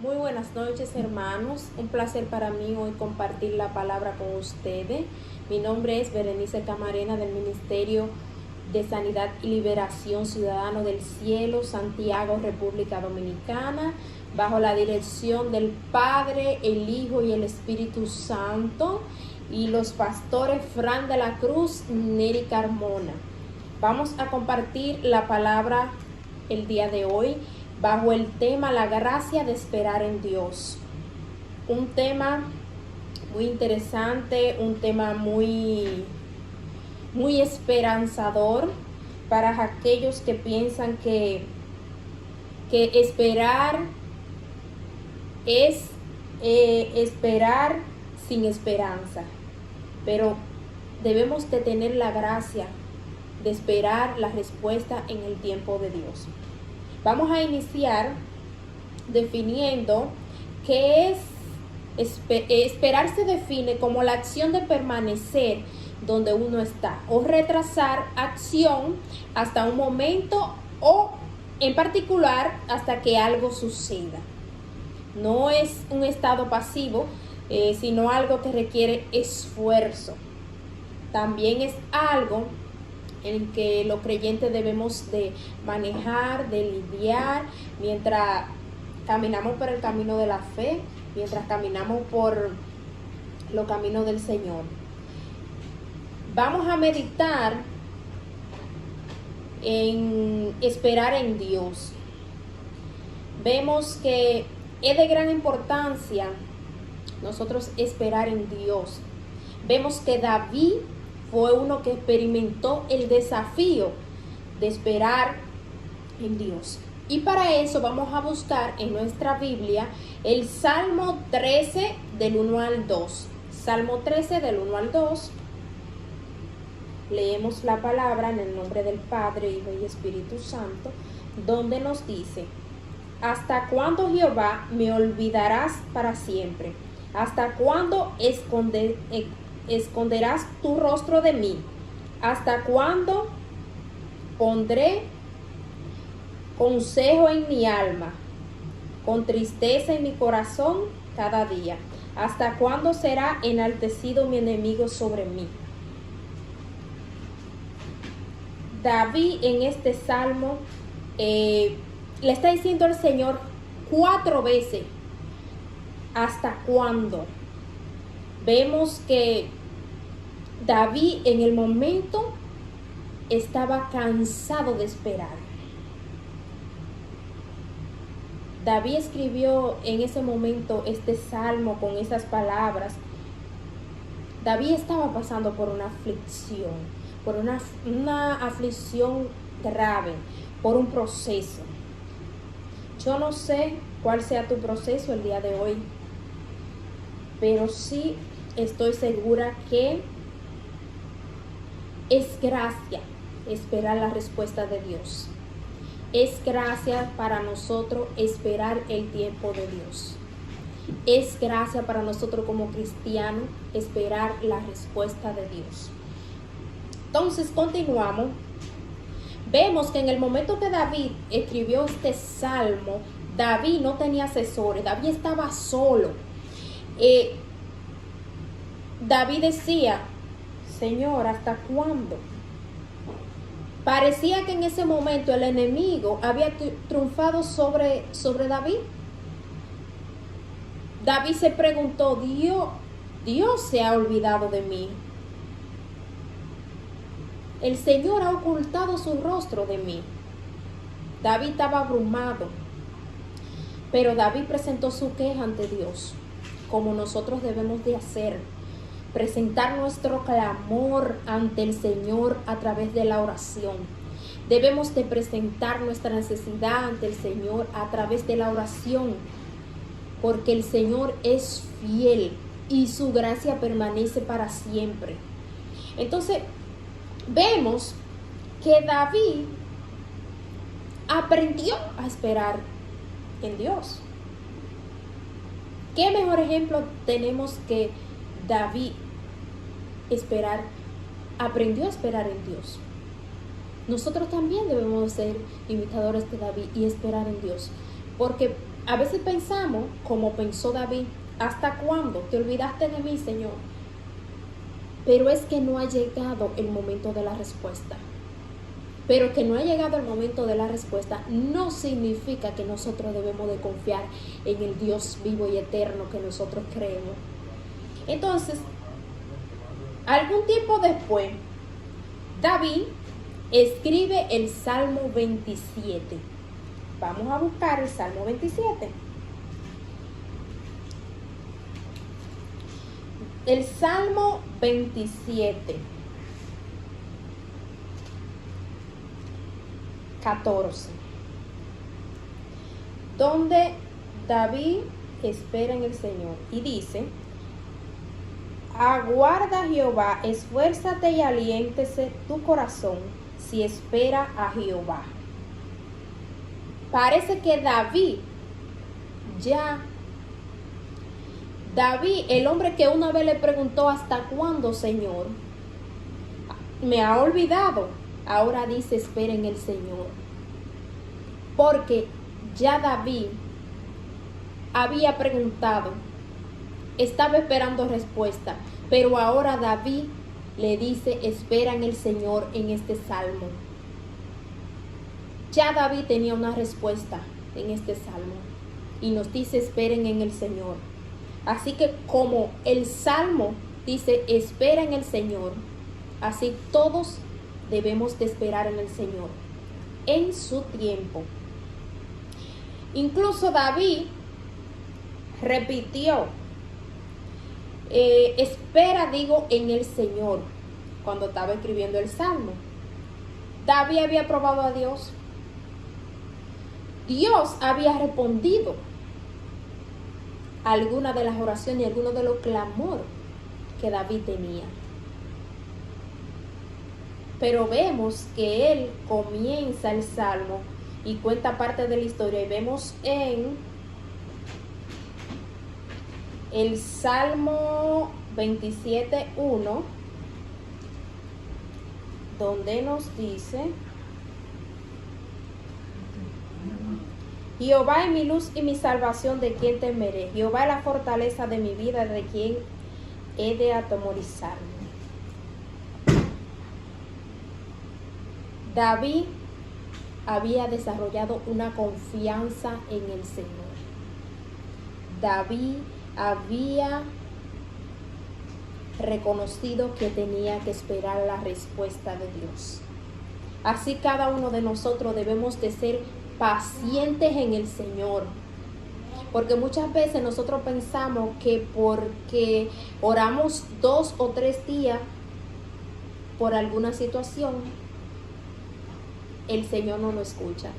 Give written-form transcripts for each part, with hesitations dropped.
Muy buenas noches, hermanos. Un placer para mí hoy compartir la palabra con ustedes. Mi nombre es Berenice Camarena, del Ministerio de Sanidad y Liberación Ciudadano del Cielo, Santiago, República Dominicana, bajo la dirección del Padre, el Hijo y el Espíritu Santo, y los pastores Fran de la Cruz, Neri Carmona. Vamos a compartir la palabra el día de hoy bajo el tema la gracia de esperar en Dios. Un tema muy interesante, un tema muy esperanzador para aquellos que piensan que esperar es esperar sin esperanza. Pero debemos de tener la gracia de esperar la respuesta en el tiempo de Dios. Vamos a iniciar definiendo qué es esperar. Se define como la acción de permanecer donde uno está o retrasar acción hasta un momento o en particular hasta que algo suceda. No es un estado pasivo, sino algo que requiere esfuerzo. También es algo en que los creyentes debemos de manejar, de lidiar, mientras caminamos por el camino de la fe, mientras caminamos por los caminos del Señor. Vamos a meditar en esperar en Dios. Vemos que es de gran importancia nosotros esperar en Dios. Vemos que David fue uno que experimentó el desafío de esperar en Dios. Y para eso vamos a buscar en nuestra Biblia el Salmo 13 del 1 al 2. Salmo 13 del 1 al 2. Leemos la palabra en el nombre del Padre, Hijo y Espíritu Santo, donde nos dice: ¿Hasta cuándo, Jehová, me olvidarás para siempre? ¿Hasta cuándo esconderás tu rostro de mí? ¿Hasta cuándo pondré consejo en mi alma, con tristeza en mi corazón cada día? ¿Hasta cuándo será enaltecido mi enemigo sobre mí? David en este salmo le está diciendo al Señor 4 veces: ¿hasta cuándo? Vemos que David en el momento estaba cansado de esperar. David escribió en ese momento este salmo con esas palabras. David estaba pasando por una aflicción, por una aflicción grave, por un proceso. Yo no sé cuál sea tu proceso el día de hoy, pero sí estoy segura que es gracia esperar la respuesta de Dios. Es gracia para nosotros esperar el tiempo de Dios. Es gracia para nosotros como cristianos esperar la respuesta de Dios. Entonces continuamos. Vemos que en el momento que David escribió este salmo, David no tenía asesores, David estaba solo. David decía: Señor, ¿hasta cuándo? Parecía que en ese momento el enemigo había triunfado sobre David. David se preguntó: Dios se ha olvidado de mí. El Señor ha ocultado su rostro de mí. David estaba abrumado, pero David presentó su queja ante Dios, como nosotros debemos de hacer. Presentar nuestro clamor ante el Señor a través de la oración. Debemos de presentar nuestra necesidad ante el Señor a través de la oración, porque el Señor es fiel y su gracia permanece para siempre. Entonces, vemos que David aprendió a esperar en Dios. ¿Qué mejor ejemplo tenemos que David aprendió a esperar en Dios? Nosotros también debemos ser imitadores de David y esperar en Dios, porque A veces pensamos, como pensó David, ¿hasta cuándo te olvidaste de mí, Señor? Pero es que no ha llegado el momento de la respuesta. Pero que no ha llegado el momento de la respuesta no significa que nosotros debemos de confiar en el Dios vivo y eterno que nosotros creemos. Entonces, algún tiempo después, David escribe el Salmo 27. Vamos a buscar el Salmo 27. El Salmo 27. 14. Donde David espera en el Señor y dice: aguarda a Jehová, esfuérzate y aliéntese tu corazón si espera a Jehová. Parece que David, el hombre que una vez le preguntó ¿hasta cuándo, Señor? Me ha olvidado. Ahora dice espera en el Señor. Porque ya David había preguntado, estaba esperando respuesta, pero ahora David le dice espera en el Señor en este salmo. Ya David tenía una respuesta en este salmo y nos dice esperen en el Señor. Así que como el salmo dice espera en el Señor, así todos debemos de esperar en el Señor en su tiempo. Incluso David repitió espera, en el Señor, cuando estaba escribiendo el Salmo. David había probado a Dios. Dios había respondido a alguna de las oraciones y alguno de los clamores que David tenía. Pero vemos que él comienza el Salmo y cuenta parte de la historia. Y vemos en el Salmo 27:1, donde nos dice: Jehová es mi luz y mi salvación, ¿de quién temeré? Jehová es la fortaleza de mi vida, ¿de quién he de atemorizarme? David había desarrollado una confianza en el Señor. David había reconocido que tenía que esperar la respuesta de Dios. Así cada uno de nosotros debemos de ser pacientes en el Señor. Porque muchas veces nosotros pensamos que porque oramos 2 o 3 días por alguna situación, el Señor no nos escucha.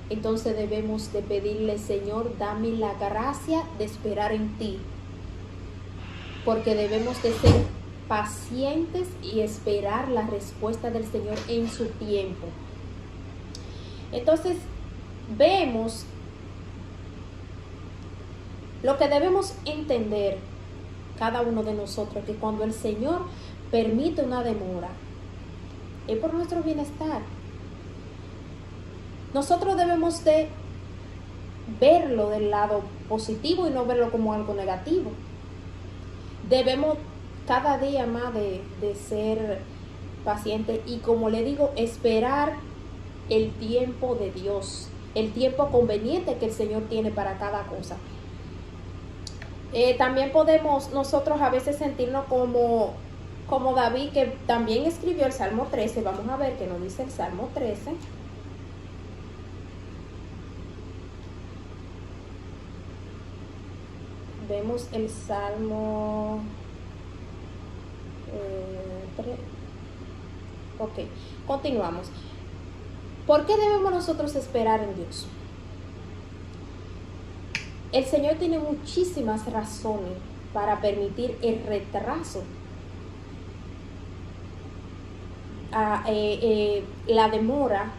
Entonces debemos de pedirle: Señor, dame la gracia de esperar en ti. Porque debemos de ser pacientes y esperar la respuesta del Señor en su tiempo. Entonces vemos lo que debemos entender cada uno de nosotros, que cuando el Señor permite una demora, es por nuestro bienestar. Nosotros debemos de verlo del lado positivo y no verlo como algo negativo. Debemos cada día más de ser pacientes y, como le digo, esperar el tiempo de Dios, el tiempo conveniente que el Señor tiene para cada cosa. También podemos nosotros a veces sentirnos como David, que también escribió el Salmo 13. Vamos a ver qué nos dice el Salmo 13. Vemos el Salmo 3. Ok, continuamos. ¿Por qué debemos nosotros esperar en Dios? El Señor tiene muchísimas razones para permitir el retraso, la demora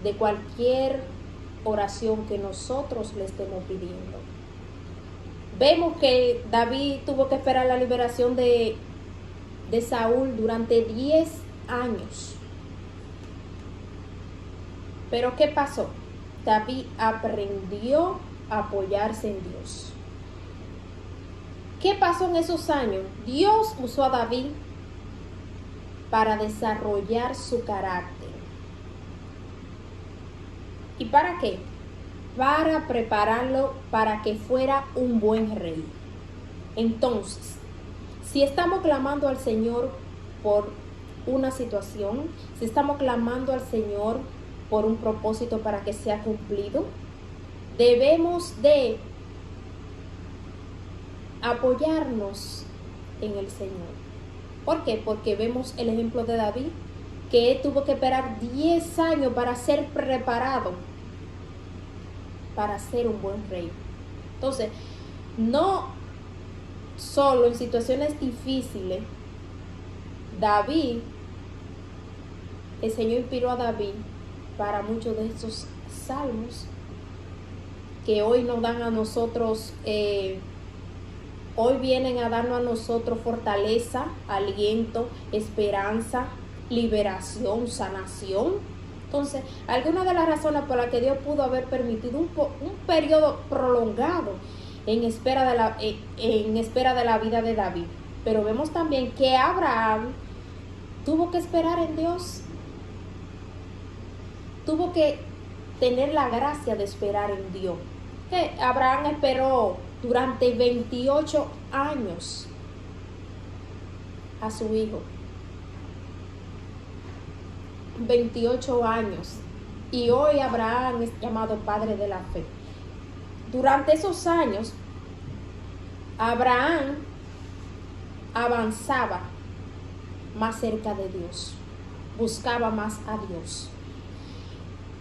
de cualquier oración que nosotros le estemos pidiendo. Vemos que David tuvo que esperar la liberación de Saúl durante 10 años. Pero ¿qué pasó? David aprendió a apoyarse en Dios. ¿Qué pasó en esos años? Dios usó a David para desarrollar su carácter. ¿Y para qué? Para prepararlo para que fuera un buen rey. Entonces, si estamos clamando al Señor por una situación, si estamos clamando al Señor por un propósito para que sea cumplido, debemos de apoyarnos en el Señor. ¿Por qué? Porque vemos el ejemplo de David, que él tuvo que esperar 10 años para ser preparado para ser un buen rey. Entonces, no solo en situaciones difíciles, el Señor inspiró a David para muchos de estos salmos que hoy nos dan a nosotros, hoy vienen a darnos a nosotros fortaleza, aliento, esperanza, liberación, sanación. Entonces, algunas de las razones por las que Dios pudo haber permitido un periodo prolongado en espera de la vida de David. Pero vemos también que Abraham tuvo que esperar en Dios. Tuvo que tener la gracia de esperar en Dios. Que Abraham esperó durante 28 años a su hijo. 28 años. Y hoy Abraham es llamado padre de la fe. Durante esos años, Abraham avanzaba más cerca de Dios, buscaba más a Dios.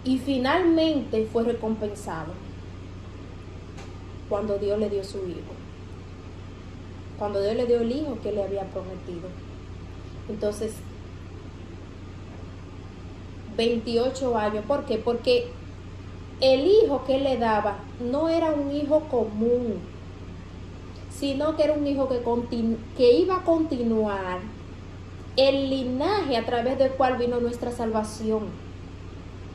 Y finalmente fue recompensado cuando Dios le dio su hijo. Cuando Dios le dio el hijo que le había prometido. Entonces, 28 años. ¿Por qué? Porque el hijo que le daba no era un hijo común, sino que era un hijo que iba a continuar el linaje a través del cual vino nuestra salvación.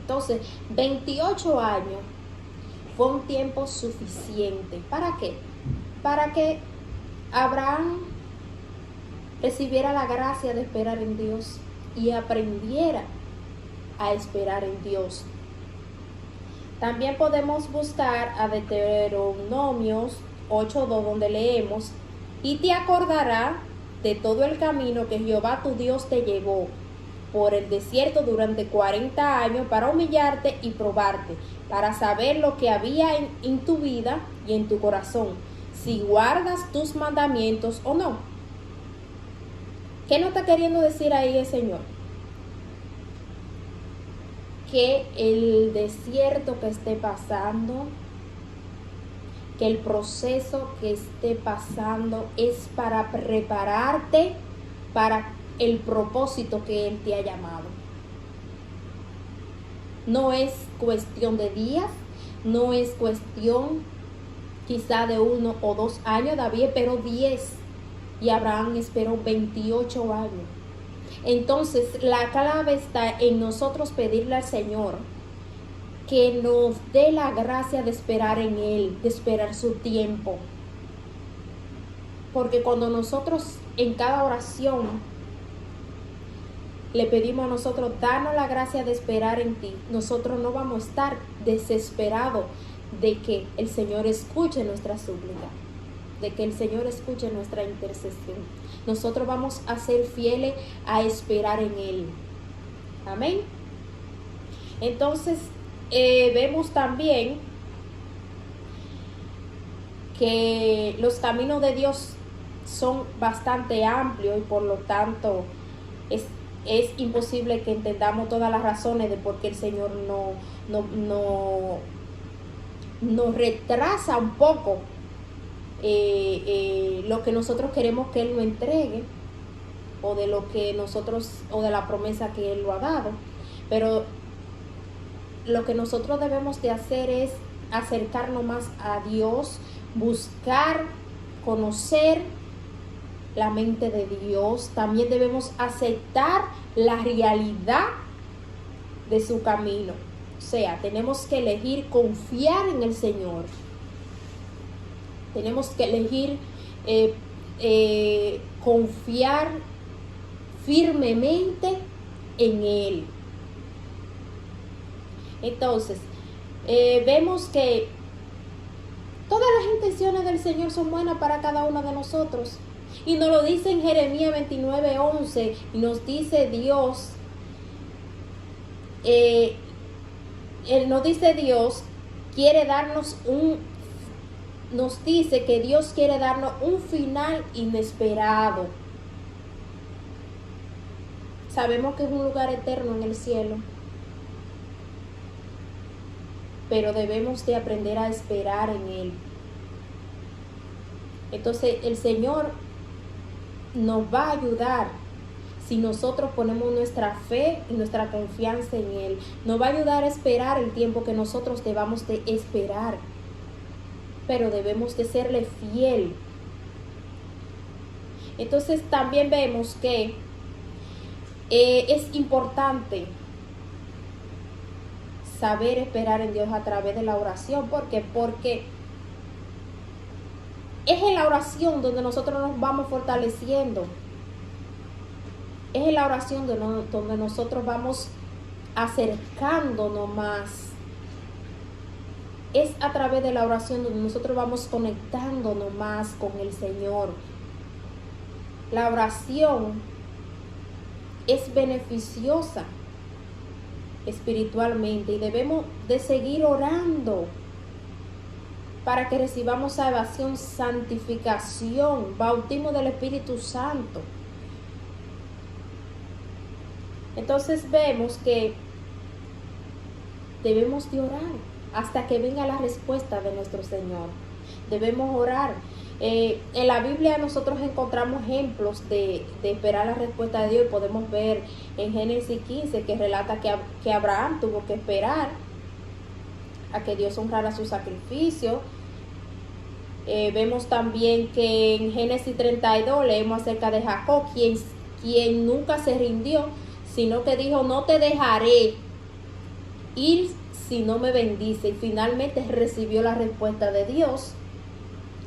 Entonces, 28 años fue un tiempo suficiente. ¿Para qué? Para que Abraham recibiera la gracia de esperar en Dios y aprendiera a esperar en Dios. También podemos buscar a Deuteronomios 8:2, donde leemos: y te acordará de todo el camino que Jehová tu Dios te llevó por el desierto durante 40 años para humillarte y probarte, para saber lo que había en tu vida y en tu corazón, si guardas tus mandamientos o no. ¿Qué nos está queriendo decir ahí el Señor? Que el desierto que esté pasando, que el proceso que esté pasando es para prepararte para el propósito que Él te ha llamado. No es cuestión de días, no es cuestión quizá de 1 o 2 años. David esperó 10 y Abraham esperó 28 años. Entonces, la clave está en nosotros pedirle al Señor que nos dé la gracia de esperar en Él, de esperar su tiempo. Porque cuando nosotros en cada oración le pedimos a nosotros, danos la gracia de esperar en ti, nosotros no vamos a estar desesperados de que el Señor escuche nuestra súplica, de que el Señor escuche nuestra intercesión. Nosotros vamos a ser fieles a esperar en Él. Amén. Entonces, vemos también que los caminos de Dios son bastante amplios y por lo tanto es imposible que entendamos todas las razones de por qué el Señor nos retrasa un poco lo que nosotros queremos que Él nos entregue, o de lo que nosotros, o de la promesa que Él lo ha dado. Pero lo que nosotros debemos de hacer es acercarnos más a Dios, buscar, conocer la mente de Dios. También debemos aceptar la realidad de su camino. sea, tenemos que elegir confiar en el Señor. Tenemos que elegir confiar firmemente en Él. Entonces, vemos que todas las intenciones del Señor son buenas para cada uno de nosotros. Y nos lo dice en Jeremías 29:11, y nos dice Dios, nos dice que Dios quiere darnos un final inesperado. Sabemos que es un lugar eterno en el cielo, pero debemos de aprender a esperar en Él. Entonces el Señor nos va a ayudar si nosotros ponemos nuestra fe y nuestra confianza en Él. Nos va a ayudar a esperar el tiempo que nosotros debamos de esperar, pero debemos de serle fiel. Entonces también vemos que es importante saber esperar en Dios a través de la oración. ¿Por qué? Porque es en la oración donde nosotros nos vamos fortaleciendo. Es en la oración donde nosotros vamos acercándonos más. Es a través de la oración donde nosotros vamos conectándonos más con el Señor. La oración es beneficiosa espiritualmente y debemos de seguir orando para que recibamos salvación, santificación, bautismo del Espíritu Santo. Entonces vemos que debemos de orar hasta que venga la respuesta de nuestro Señor. Debemos orar. En la Biblia nosotros encontramos ejemplos de esperar la respuesta de Dios, y podemos ver en Génesis 15 que relata que Abraham tuvo que esperar a que Dios honrara su sacrificio. Vemos también que en Génesis 32 leemos acerca de Jacob, quien nunca se rindió, sino que dijo: no te dejaré ir si no me bendice, y finalmente recibió la respuesta de Dios.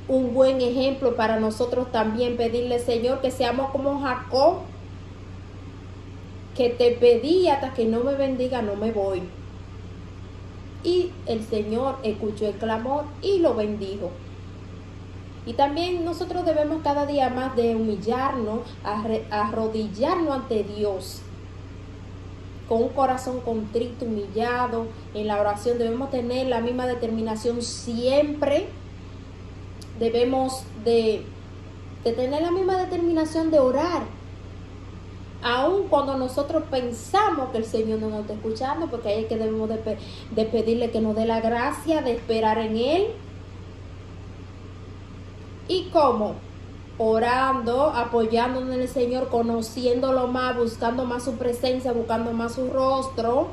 Un buen ejemplo para nosotros también pedirle: Señor, que seamos como Jacob, que te pedí hasta que no me bendiga, no me voy. Y el Señor escuchó el clamor y lo bendijo. Y también nosotros debemos cada día más de humillarnos, arrodillarnos ante Dios con un corazón contrito, humillado. En la oración debemos tener la misma determinación siempre. Debemos de tener la misma determinación de orar, aun cuando nosotros pensamos que el Señor no nos está escuchando, porque ahí es que debemos de pedirle que nos dé la gracia de esperar en Él. ¿Y cómo? Orando, apoyándonos en el Señor, conociéndolo más, buscando más su presencia, buscando más su rostro,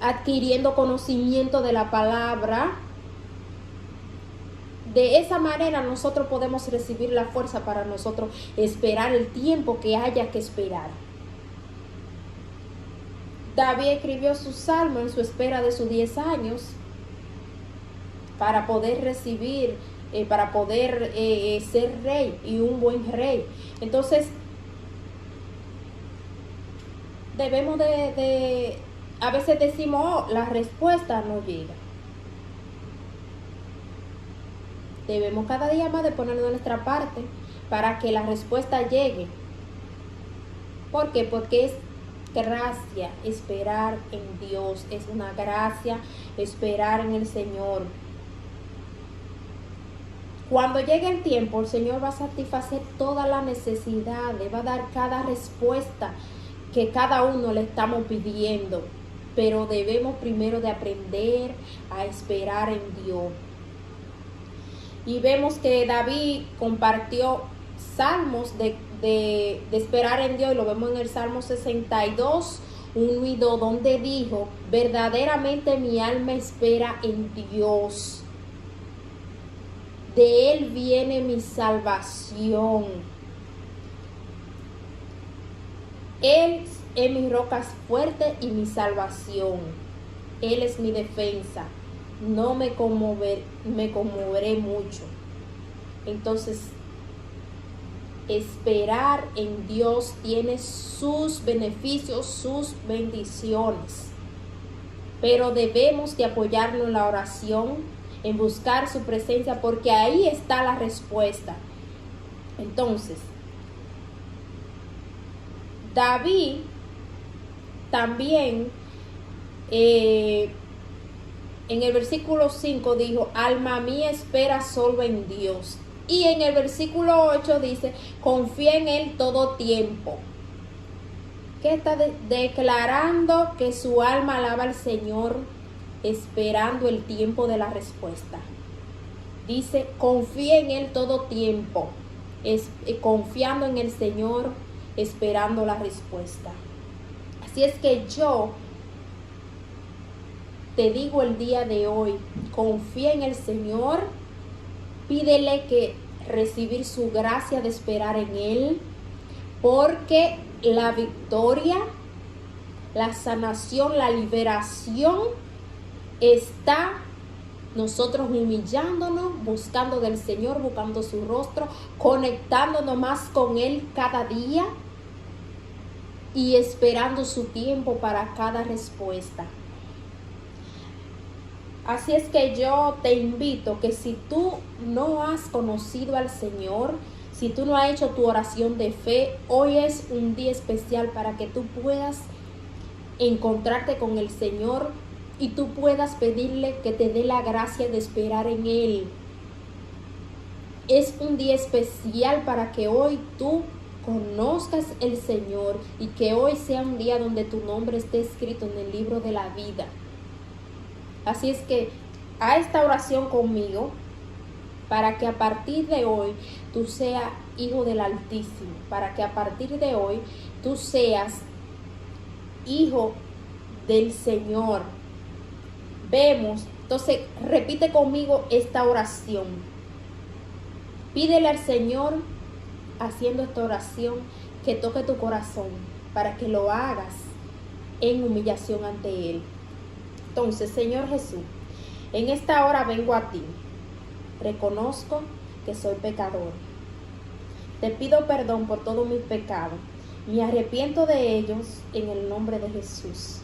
adquiriendo conocimiento de la palabra. De esa manera nosotros podemos recibir la fuerza para nosotros esperar el tiempo que haya que esperar. David escribió su salmo en su espera de sus 10 años para poder recibir, para poder ser rey y un buen rey. Entonces, debemos a veces decimos: oh, la respuesta no llega. Debemos cada día más de poner de nuestra parte para que la respuesta llegue. ¿Por qué? Porque es gracia esperar en Dios. Es una gracia esperar en el Señor. Cuando llegue el tiempo, el Señor va a satisfacer todas las necesidades, va a dar cada respuesta que cada uno le estamos pidiendo. Pero debemos primero de aprender a esperar en Dios. Y vemos que David compartió salmos de esperar en Dios, y lo vemos en el Salmo 62, 1 y 2, donde dijo: verdaderamente mi alma espera en Dios, de Él viene mi salvación. Él es mi roca fuerte y mi salvación. Él es mi defensa. No me conmoveré mucho. Entonces, esperar en Dios tiene sus beneficios, sus bendiciones. Pero debemos de apoyarnos en la oración, en buscar su presencia, porque ahí está la respuesta. Entonces, David también en el versículo 5 dijo, alma mía espera solo en Dios. Y en el versículo 8 dice, confía en Él todo tiempo. ¿Qué está declarando? Que su alma alaba al Señor, esperando el tiempo de la respuesta. Dice, confía en Él todo tiempo, confiando en el Señor, esperando la respuesta. Así es que yo te digo el día de hoy, confía en el Señor, pídele que recibir su gracia de esperar en Él, porque la victoria, la sanación, la liberación está nosotros humillándonos, buscando del Señor, buscando su rostro, conectándonos más con Él cada día y esperando su tiempo para cada respuesta. Así es que yo te invito que si tú no has conocido al Señor, si tú no has hecho tu oración de fe, hoy es un día especial para que tú puedas encontrarte con el Señor y tú puedas pedirle que te dé la gracia de esperar en Él. Es un día especial para que hoy tú conozcas el Señor y que hoy sea un día donde tu nombre esté escrito en el libro de la vida. Así es que haz esta oración conmigo para que a partir de hoy tú seas hijo del Altísimo, para que a partir de hoy tú seas hijo del Señor. Vemos, entonces repite conmigo esta oración. Pídele al Señor, haciendo esta oración, que toque tu corazón para que lo hagas en humillación ante Él. Entonces, Señor Jesús, en esta hora vengo a ti. Reconozco que soy pecador. Te pido perdón por todos mis pecados. Me arrepiento de ellos en el nombre de Jesús.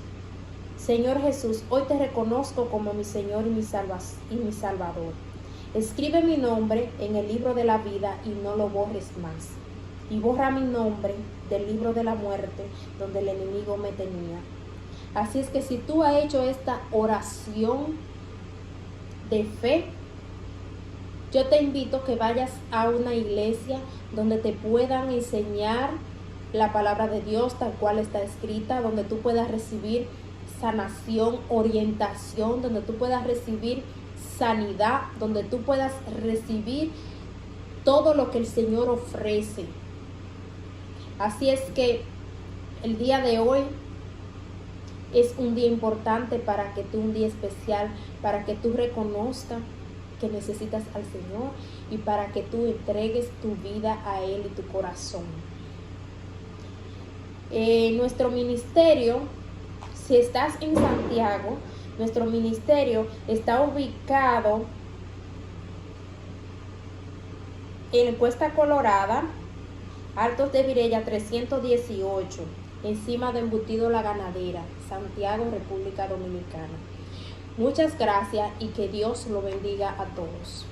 Señor Jesús, hoy te reconozco como mi Señor y mi Salvador. Escribe mi nombre en el libro de la vida y no lo borres más. Y borra mi nombre del libro de la muerte donde el enemigo me tenía. Así es que si tú has hecho esta oración de fe, yo te invito a que vayas a una iglesia donde te puedan enseñar la palabra de Dios tal cual está escrita, donde tú puedas recibir sanación, orientación, donde tú puedas recibir sanidad, donde tú puedas recibir todo lo que el Señor ofrece. Así es que el día de hoy es un día importante para que tú, un día especial, para que tú reconozcas que necesitas al Señor y para que tú entregues tu vida a Él y tu corazón. Nuestro ministerio, si estás en Santiago, nuestro ministerio está ubicado en Cuesta Colorada, Altos de Virella 318, encima de Embutido La Ganadera, Santiago, República Dominicana. Muchas gracias y que Dios lo bendiga a todos.